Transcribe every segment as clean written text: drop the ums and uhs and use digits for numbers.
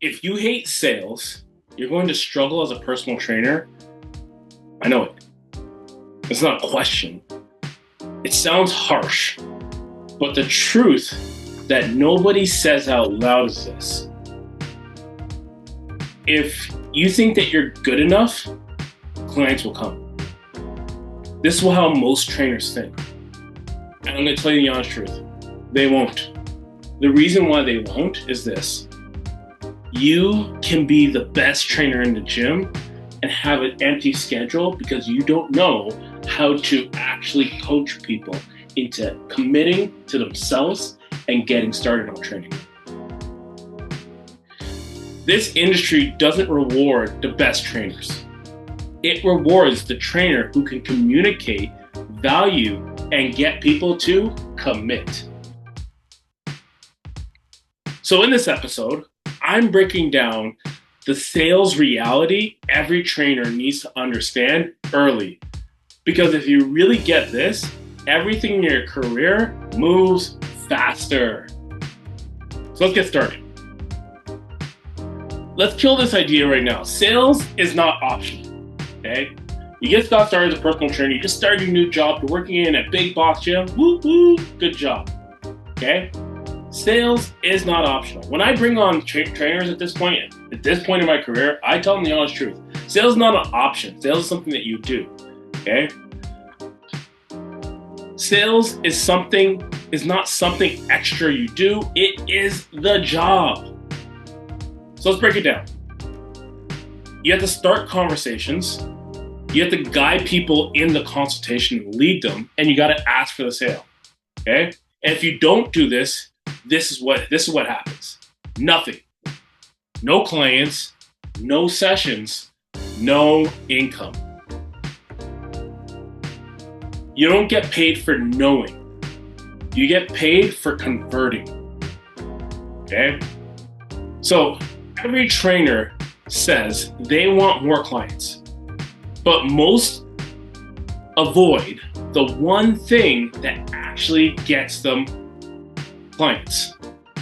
If you hate sales, you're going to struggle as a personal trainer. I know it. It's not a question. It sounds harsh, but the truth that nobody says out loud is this. If you think that you're good enough, clients will come. This is how most trainers think. And I'm going to tell you the honest truth. They won't. The reason why they won't is this. You can be the best trainer in the gym and have an empty schedule because you don't know how to actually coach people into committing to themselves and getting started on training. This industry doesn't reward the best trainers. It rewards the trainer who can communicate value and get people to commit. So in this episode, I'm breaking down the sales reality every trainer needs to understand early. Because if you really get this, everything in your career moves faster. So let's get started. Let's kill this idea right now. Sales is not optional, okay? You just got started as a personal trainer, you just started your new job, you're working in a big box gym, woo woo, good job, okay? Sales is not optional. When I bring on trainers at this point in my career, I tell them the honest truth. Sales is not an option. Sales is something that you do, okay? Sales is not something extra you do. It is the job. So let's break it down. You have to start conversations. You have to guide people in the consultation and lead them, and you got to ask for the sale, okay? And if you don't do this, this is what happens. Nothing. No clients, no sessions, no income. You don't get paid for knowing. You get paid for converting. Okay? So every trainer says they want more clients, but most avoid the one thing that actually gets them clients,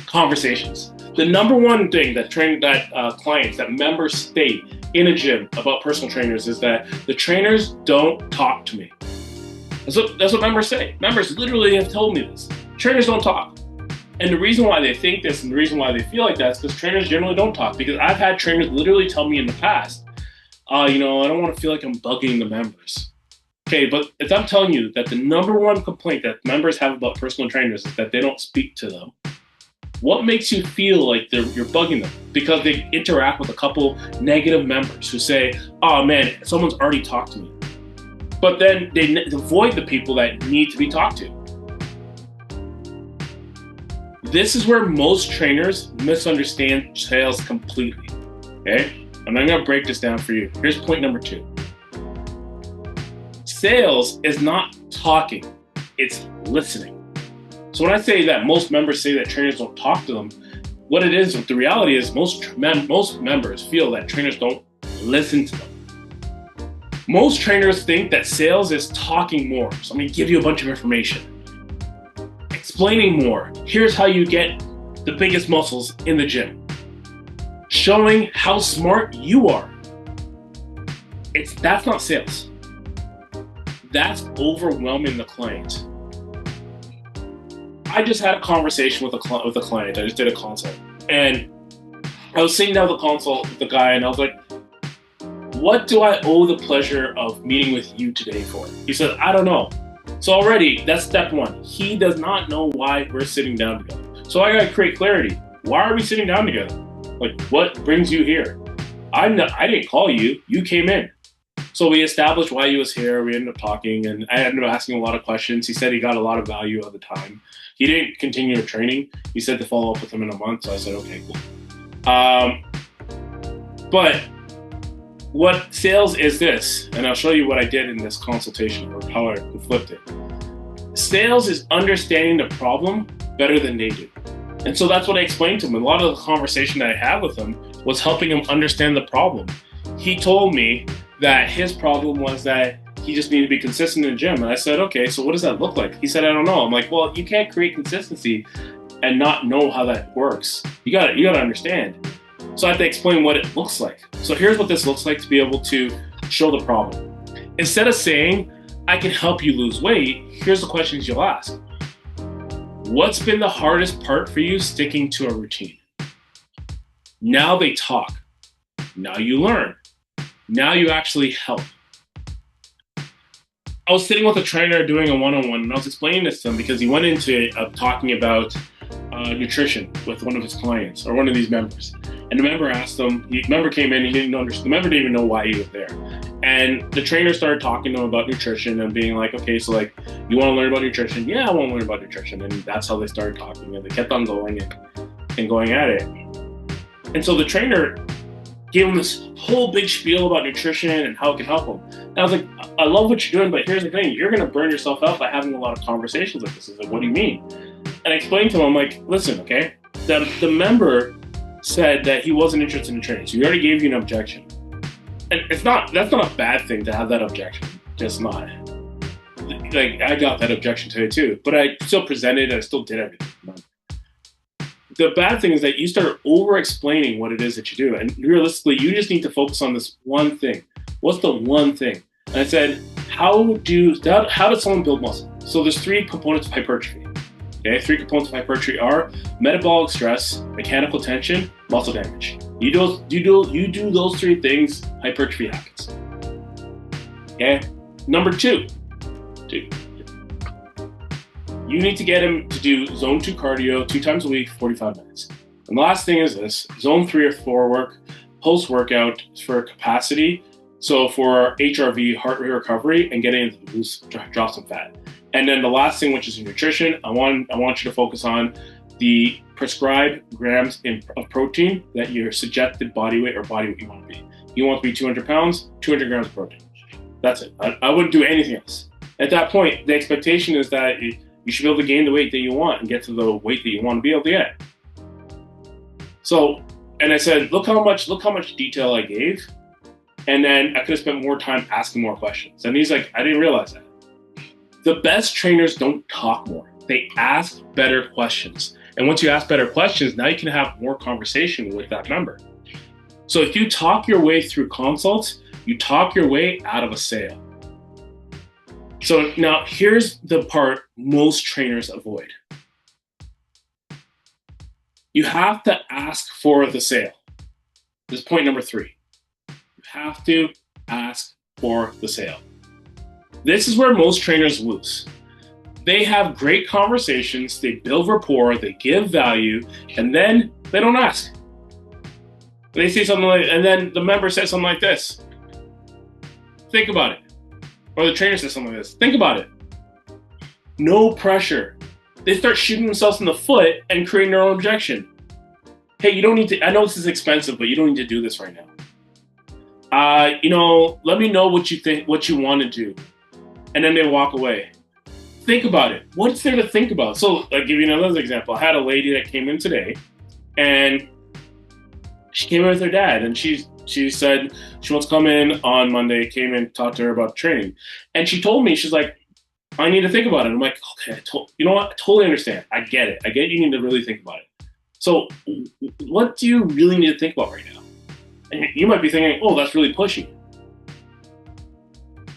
conversations. The number one thing that clients, that members state in a gym about personal trainers is that the trainers don't talk to me. That's what members say. Members literally have told me this. Trainers don't talk. And the reason why they think this and the reason why they feel like that is because trainers generally don't talk. Because I've had trainers literally tell me in the past, I don't want to feel like I'm bugging the members. Okay, but if I'm telling you that the number one complaint that members have about personal trainers is that they don't speak to them, what makes you feel like you're bugging them? Because they interact with a couple negative members who say, oh man, someone's already talked to me. But then they avoid the people that need to be talked to. This is where most trainers misunderstand sales completely, okay? And I'm gonna break this down for you. Here's point number 2. Sales is not talking, it's listening. So when I say that most members say that trainers don't talk to them, what it is, the reality is most members feel that trainers don't listen to them. Most trainers think that sales is talking more. So I'm gonna give you a bunch of information. Explaining more. Here's how you get the biggest muscles in the gym. Showing how smart you are. That's not sales. That's overwhelming the client. I just had a conversation with a client. I just did a consult. And I was sitting down with the consult with the guy and I was like, what do I owe the pleasure of meeting with you today for? He said, I don't know. So already, that's step 1. He does not know why we're sitting down together. So I gotta create clarity. Why are we sitting down together? Like, what brings you here? I didn't call you, you came in. So we established why he was here, we ended up talking, and I ended up asking a lot of questions. He said he got a lot of value at the time. He didn't continue the training. He said to follow up with him in a month, so I said, okay, cool. But what sales is this, and I'll show you what I did in this consultation, or how I flipped it. Sales is understanding the problem better than they do. And so that's what I explained to him. A lot of the conversation that I had with him was helping him understand the problem. He told me that his problem was that he just needed to be consistent in the gym. And I said, okay, so what does that look like? He said, I don't know. I'm like, well, you can't create consistency and not know how that works. You gotta understand. So I have to explain what it looks like. So here's what this looks like to be able to show the problem. Instead of saying, I can help you lose weight, here's the questions you'll ask. What's been the hardest part for you sticking to a routine? Now they talk. Now you learn. Now you actually help. I was sitting with a trainer doing a one-on-one, and I was explaining this to him because he went into it talking about nutrition with one of his clients or one of these members. And the member asked him, the member came in, he didn't understand, the member didn't even know why he was there. And the trainer started talking to him about nutrition and being like, okay, so like, you want to learn about nutrition? Yeah, I want to learn about nutrition. And that's how they started talking, and they kept on going and going at it. And so the trainer gave him this whole big spiel about nutrition and how it can help him. And I was like, I love what you're doing, but here's the thing, you're going to burn yourself out by having a lot of conversations like this. He's like, what do you mean? And I explained to him, I'm like, listen, okay, the member said that he wasn't interested in training, so he already gave you an objection. And that's not a bad thing to have that objection, just not. Like, I got that objection today too, but I still presented and I still did everything. The bad thing is that you start over-explaining what it is that you do, and realistically, you just need to focus on this one thing. What's the one thing? And I said, how does someone build muscle? So there's 3 components of hypertrophy. Okay, 3 components of hypertrophy are metabolic stress, mechanical tension, muscle damage. You do those 3 things, hypertrophy happens. Okay, number 2. You need to get him to do zone 2 cardio 2 times a week, 45 minutes. And the last thing is this, zone 3 or 4 work, post-workout for capacity. So for HRV, heart rate recovery, and getting into the boost, drop some fat. And then the last thing, which is nutrition, I want you to focus on the prescribed grams of protein that your suggested body weight or body weight you want to be. You want to be 200 pounds, 200 grams of protein. That's it. I wouldn't do anything else. At that point, the expectation is that you should be able to gain the weight that you want and get to the weight that you want to be able to get. So, and I said, look how much detail I gave. And then I could have spent more time asking more questions. And he's like, I didn't realize that. The best trainers don't talk more. They ask better questions. And once you ask better questions, now you can have more conversation with that member. So if you talk your way through consults, you talk your way out of a sale. So now here's the part most trainers avoid. You have to ask for the sale. This is point number 3. You have to ask for the sale. This is where most trainers lose. They have great conversations, they build rapport, they give value, and then they don't ask. They say something like, and then the member says something like this. Think about it. Or the trainer says something like this. Think about it. No pressure. They start shooting themselves in the foot and creating their own objection. Hey, you don't need to, I know this is expensive, but you don't need to do this right now. Let me know what you think, what you want to do. And then they walk away. Think about it. What's there to think about? So I'll give you another example. I had a lady that came in today, and she came in with her dad, and she said she wants to come in on Monday, came in, talked to her about training. And she told me, she's like, I need to think about it. I'm like, okay, you know what? I totally understand. I get it. I get you need to really think about it. So what do you really need to think about right now? And you might be thinking, oh, that's really pushy.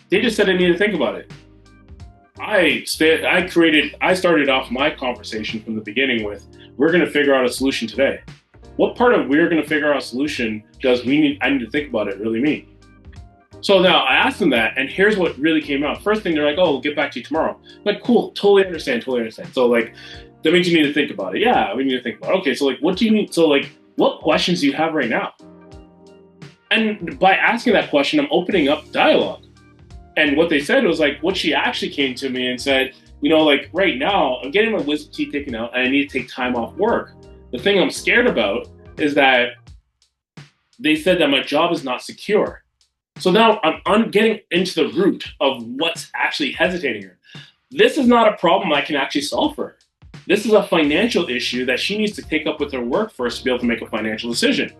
They just said I need to think about it. I started off my conversation from the beginning with, we're going to figure out a solution today. What part of we're going to figure out a solution does I need to think about it really mean? So now I asked them that, and here's what really came out. First thing, they're like, oh, we'll get back to you tomorrow. I'm like, cool, totally understand. So like, that means you need to think about it. Yeah, we need to think about it. Okay, so like, what do you need? So like, what questions do you have right now? And by asking that question, I'm opening up dialogue. And what they said was like, what she actually came to me and said, like right now, I'm getting my wisdom teeth taken out and I need to take time off work. The thing I'm scared about is that they said that my job is not secure. So now I'm getting into the root of what's actually hesitating her. This is not a problem I can actually solve for her. This is a financial issue that she needs to take up with her work first to be able to make a financial decision.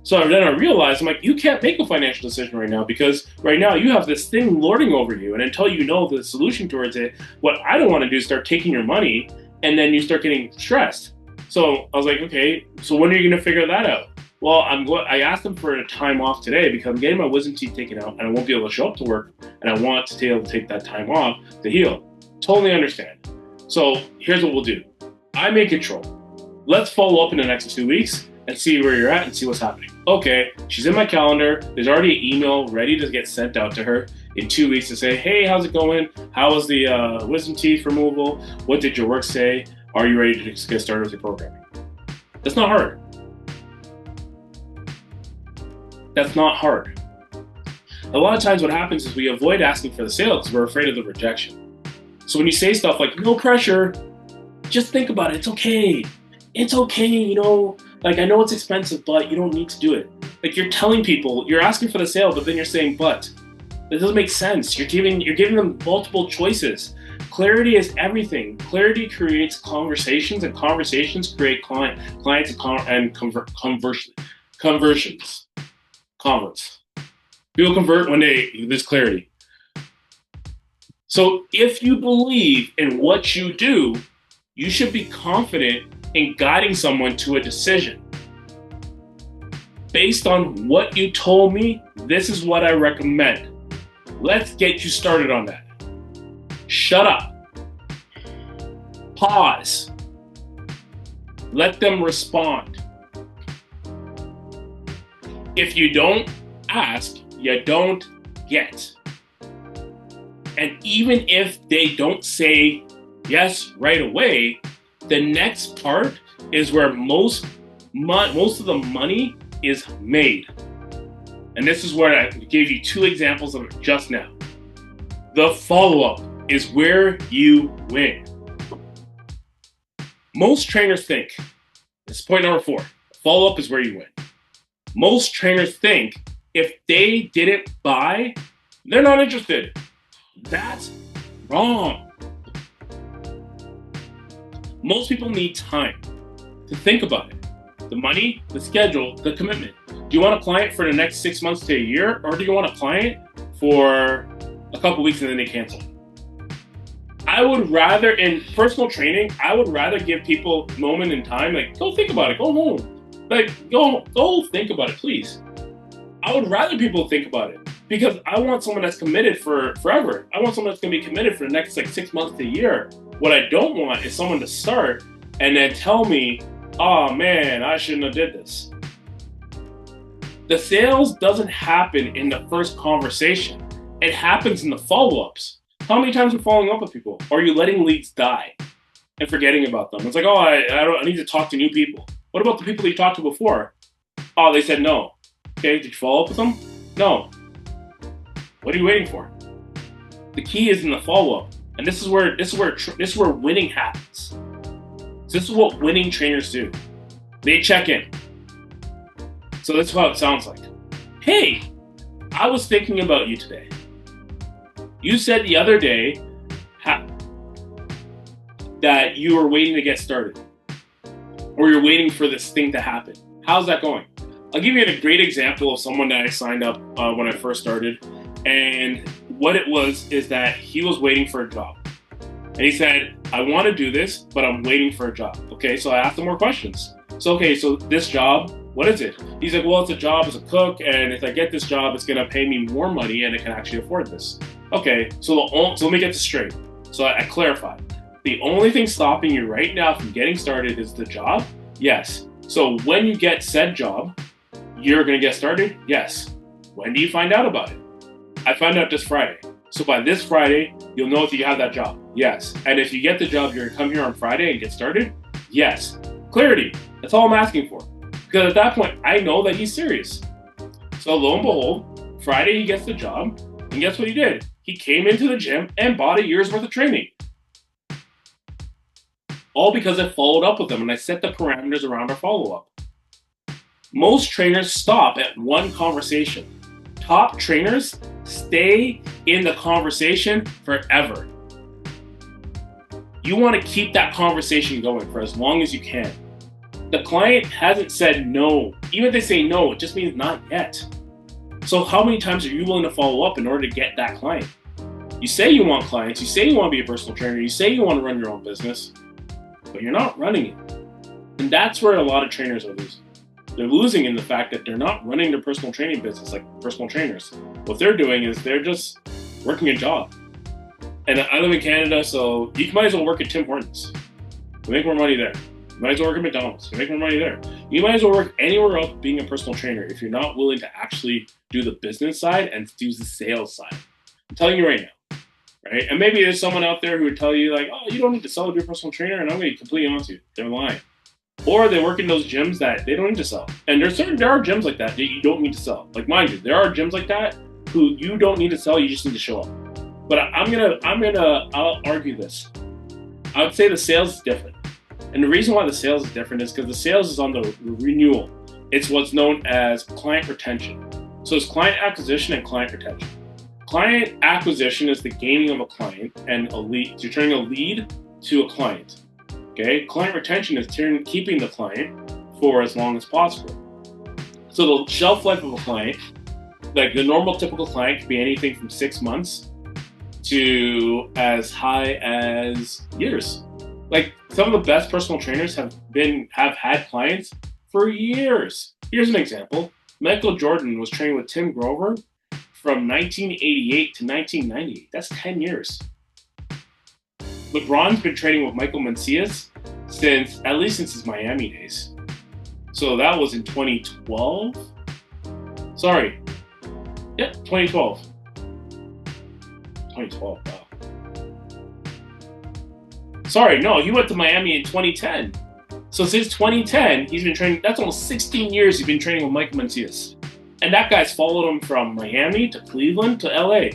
So then I realized, I'm like, you can't make a financial decision right now because right now you have this thing lording over you. And until you know the solution towards it, what I don't want to do is start taking your money and then you start getting stressed. So I was like, okay, so when are you going to figure that out? Well, I asked them for a time off today because I'm getting my wisdom teeth taken out and I won't be able to show up to work, and I want to be able to take that time off to heal. Totally understand. So here's what we'll do. I'm in control. Let's follow up in the next 2 weeks and see where you're at and see what's happening. Okay, she's in my calendar. There's already an email ready to get sent out to her in 2 weeks to say, hey, how's it going? How was the wisdom teeth removal? What did your work say? Are you ready to get started with your programming? That's not hard. That's not hard. A lot of times what happens is we avoid asking for the sale because we're afraid of the rejection. So when you say stuff like, no pressure, just think about it. It's okay. It's okay, you know, like I know it's expensive, but you don't need to do it. Like you're telling people, you're asking for the sale, but then you're saying, but. That doesn't make sense. You're giving them multiple choices. Clarity is everything. Clarity creates conversations, and conversations create clients and conversions. Converts. People convert when there's clarity. So if you believe in what you do, you should be confident in guiding someone to a decision. Based on what you told me, this is what I recommend. Let's get you started on that. Shut up. Pause. Let them respond. If you don't ask, you don't get. And even if they don't say yes right away, the next part is where most of the money is made. And this is where I gave you 2 examples of it just now. The follow-up is where you win. Most trainers think, this is point number 4, follow-up is where you win. Most trainers think if they didn't buy, they're not interested. That's wrong. Most people need time to think about it. The money, the schedule, the commitment. Do you want a client for the next 6 months to a year, or do you want a client for a couple weeks and then they cancel? I would rather, in personal training, I would rather give people moment in time, like go think about it, go home. Like go think about it, please. I would rather people think about it because I want someone that's committed for forever. I want someone that's gonna be committed for the next 6 months to a year. What I don't want is someone to start and then tell me, oh man, I shouldn't have did this. The sales doesn't happen in the first conversation. It happens in the follow-ups. How many times are you following up with people? Or are you letting leads die and forgetting about them? It's like, oh, I need to talk to new people. What about the people that you talked to before? Oh, they said no. Okay, did you follow up with them? No. What are you waiting for? The key is in the follow-up. And this is where winning happens. So this is what winning trainers do. They check in. So that's how it sounds like. Hey, I was thinking about you today. You said the other day that you were waiting to get started, or you're waiting for this thing to happen. How's that going? I'll give you a great example of someone that I signed up when I first started. And what it was is that he was waiting for a job. And he said, I want to do this, but I'm waiting for a job. Okay, so I asked him more questions. So this job, what is it? He's like, well, it's a job as a cook, and if I get this job, it's gonna pay me more money and I can actually afford this. Okay, so let me get this straight. So I clarified. The only thing stopping you right now from getting started is the job? Yes. So when you get said job, you're gonna get started? Yes. When do you find out about it? I found out this Friday. So by this Friday, you'll know if you have that job. Yes. And if you get the job, you're gonna come here on Friday and get started? Yes. Clarity. That's all I'm asking for. Because at that point, I know that he's serious. So lo and behold, Friday he gets the job, and guess what he did? He came into the gym and bought a year's worth of training. All because I followed up with him and I set the parameters around our follow-up. Most trainers stop at one conversation. Top trainers stay in the conversation forever. You want to keep that conversation going for as long as you can. The client hasn't said no. Even if they say no, it just means not yet. So how many times are you willing to follow up in order to get that client? You say you want clients, you say you want to be a personal trainer, you say you want to run your own business, but you're not running it. And that's where a lot of trainers are losing. They're losing in the fact that they're not running their personal training business like personal trainers. What they're doing is they're just working a job. And I live in Canada, so you might as well work at Tim Hortons. You make more money there. You might as well work at McDonald's. You make more money there. You might as well work anywhere else being a personal trainer if you're not willing to actually do the business side and do the sales side. I'm telling you right now, right? And maybe there's someone out there who would tell you like, oh, you don't need to sell to be a personal trainer. And I'm going to be completely honest with you. They're lying. Or they work in those gyms that they don't need to sell. And there are gyms like that you don't need to sell. Like mind you, there are gyms like that who you don't need to sell, you just need to show up. But I'll argue this. I would say the sales is different. And the reason why the sales is different is because the sales is on the renewal. It's what's known as client retention. So it's client acquisition and client retention. Client acquisition is the gaining of a client and a lead. You're turning a lead to a client. Okay, client retention is keeping the client for as long as possible. So the shelf life of a client, like the normal typical client, could be anything from 6 months to as high as years. Like some of the best personal trainers have had clients for years. Here's an example. Michael Jordan was training with Tim Grover from 1988 to 1998. That's 10 years. LeBron's been training with Michael Mancias since his Miami days. So that was in 2012. Sorry. Yeah, 2012. 2012, wow. Sorry, no, he went to Miami in 2010. So since 2010, he's been training, that's almost 16 years he's been training with Michael Mancias. And that guy's followed him from Miami to Cleveland to LA.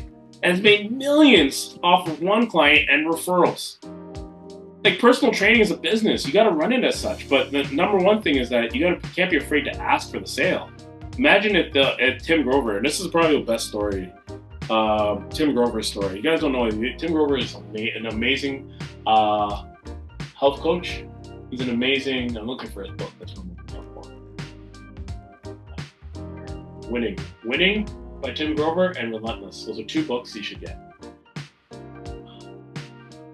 And has made millions off of one client and referrals. Like personal training is a business. You got to run it as such. But the number one thing is that can't be afraid to ask for the sale. Imagine if Tim Grover, and this is probably the best story, Tim Grover's story. You guys don't know him. Tim Grover is an amazing health coach. He's an amazing, I'm looking for his book. That's what I'm looking for. Winning by Tim Grover and Relentless. Those are two books you should get.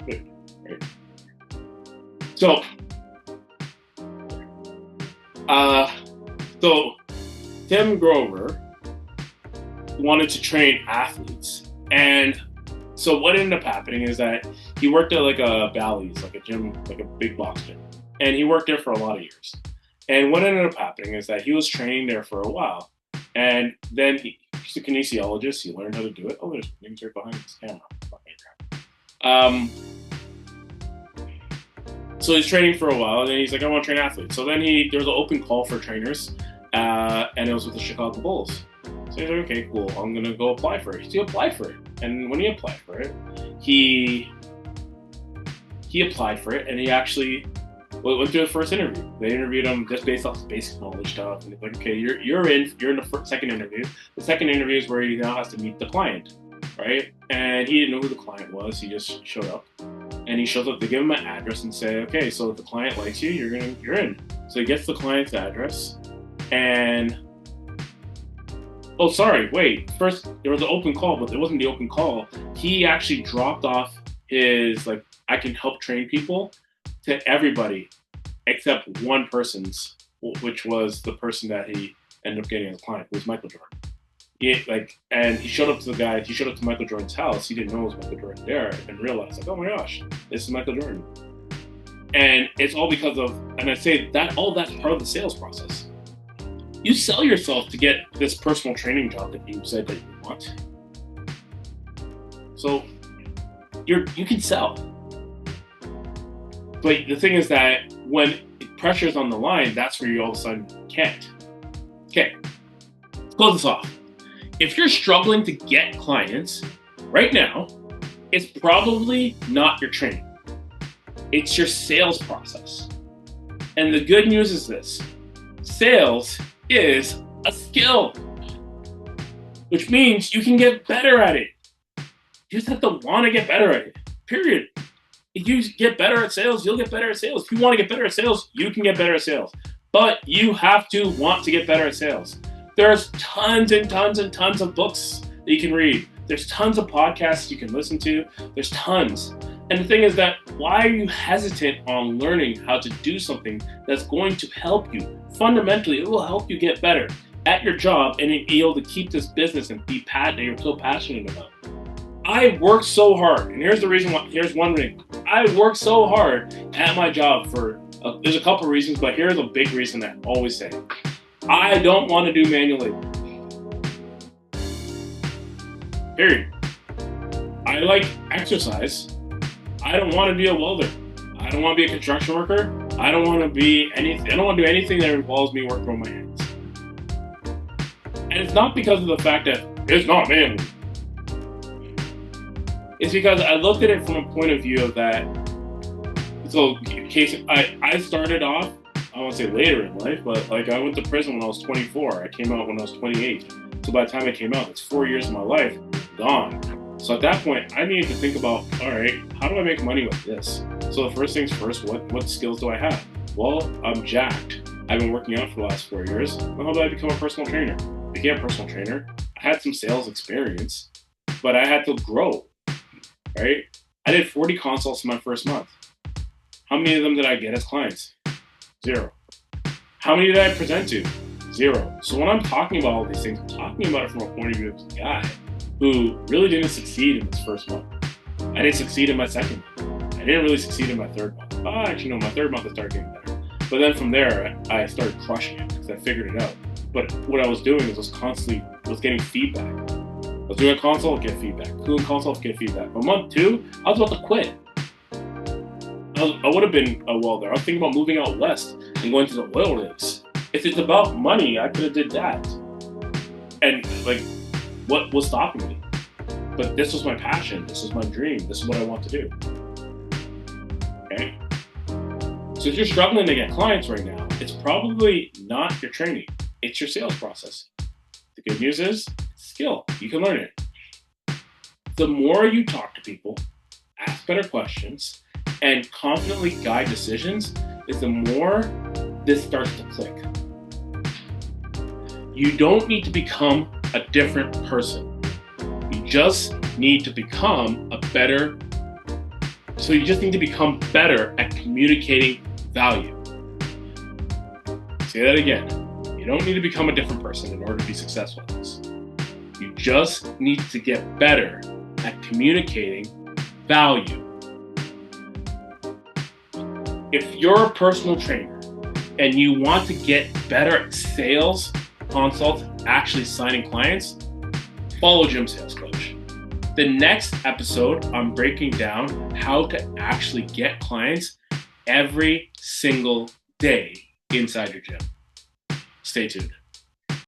Good. Right. So Tim Grover wanted to train athletes. And so what ended up happening is that he worked at like a Bally's, like a gym, like a big box gym. And he worked there for a lot of years. And what ended up happening is that he was training there for a while. And then he's a kinesiologist. He learned how to do it. Oh, there's things right behind this camera. So he's training for a while, and then he's like, I want to train athletes. So then there was an open call for trainers, and it was with the Chicago Bulls. So he's like, okay, cool. I'm going to go apply for it. So he applied for it. And when he applied for it, he applied for it, and he actually went through the first interview. They interviewed him just based off his basic knowledge stuff. And they're like, okay, you're in the second interview. The second interview is where he now has to meet the client, right? And he didn't know who the client was. He just showed up. And he shows up, they give him an address and say, okay, so if the client likes you, you're in. So he gets the client's address and, oh, sorry, wait. First, there was an open call, but it wasn't the open call. He actually dropped off his, like, I can help train people to everybody except one person's, which was the person that he ended up getting as a client, who was Michael Jordan. And he showed up to Michael Jordan's house. He didn't know it was Michael Jordan there and realized, like, oh my gosh, this is Michael Jordan. And it's all because of, and I say that all that's part of the sales process. You sell yourself to get this personal training job that you said that you want. So you can sell. But the thing is that when pressure's on the line, that's where you all of a sudden can't. Okay, let's close this off. If you're struggling to get clients right now, it's probably not your training. It's your sales process. And the good news is this: sales is a skill, which means you can get better at it. You just have to want to get better at it, period. If you get better at sales, you'll get better at sales. If you want to get better at sales, you can get better at sales. But you have to want to get better at sales. There's tons and tons and tons of books that you can read. There's tons of podcasts you can listen to. There's tons. And the thing is that why are you hesitant on learning how to do something that's going to help you? Fundamentally, it will help you get better at your job and be able to keep this business and be that you're so passionate about. I worked so hard, and here's the reason why. Here's one reason. I worked so hard at my job for, there's a couple of reasons, but here's a big reason that I always say. I don't want to do manual labor. Period. I like exercise. I don't want to be a welder. I don't want to be a construction worker. I don't want to be anything. I don't want to do anything that involves me working with my hands. And it's not because of the fact that it's not manual. It's because I looked at it from a point of view of that. So, in case I started off, I won't say later in life, but like I went to prison when I was 24. I came out when I was 28. So by the time I came out, it's 4 years of my life gone. So at that point, I needed to think about, all right, how do I make money with this? So the first things first, what skills do I have? Well, I'm jacked. I've been working out for the last 4 years. Well, how do I become a personal trainer? I became a personal trainer. I had some sales experience, but I had to grow, right? I did 40 consults in my first month. How many of them did I get as clients? 0. How many did I present to? 0. So when I'm talking about all these things, I'm talking about it from a point of view of a guy who really didn't succeed in his first month. I didn't succeed in my second month. I didn't really succeed in my third month. Actually, no, my third month I started getting better. But then from there, I started crushing it because I figured it out. But what I was doing is I was getting feedback. I was doing a consult, get feedback. Doing a consult, get feedback. By month 2, I was about to quit. I would have been a welder. I was thinking about moving out west and going to the oil rigs. If it's about money, I could have did that. And like, what was stopping me? But this was my passion. This is my dream. This is what I want to do. Okay? So if you're struggling to get clients right now, it's probably not your training. It's your sales process. The good news is, it's skill. You can learn it. The more you talk to people, ask better questions, and confidently guide decisions, is the more this starts to click. You don't need to become a different person. You just need to become better at communicating value. Say that again. You don't need to become a different person in order to be successful at this. You just need to get better at communicating value. If you're a personal trainer and you want to get better at sales, consults, actually signing clients, follow Jim Sales Coach. The next episode, I'm breaking down how to actually get clients every single day inside your gym. Stay tuned.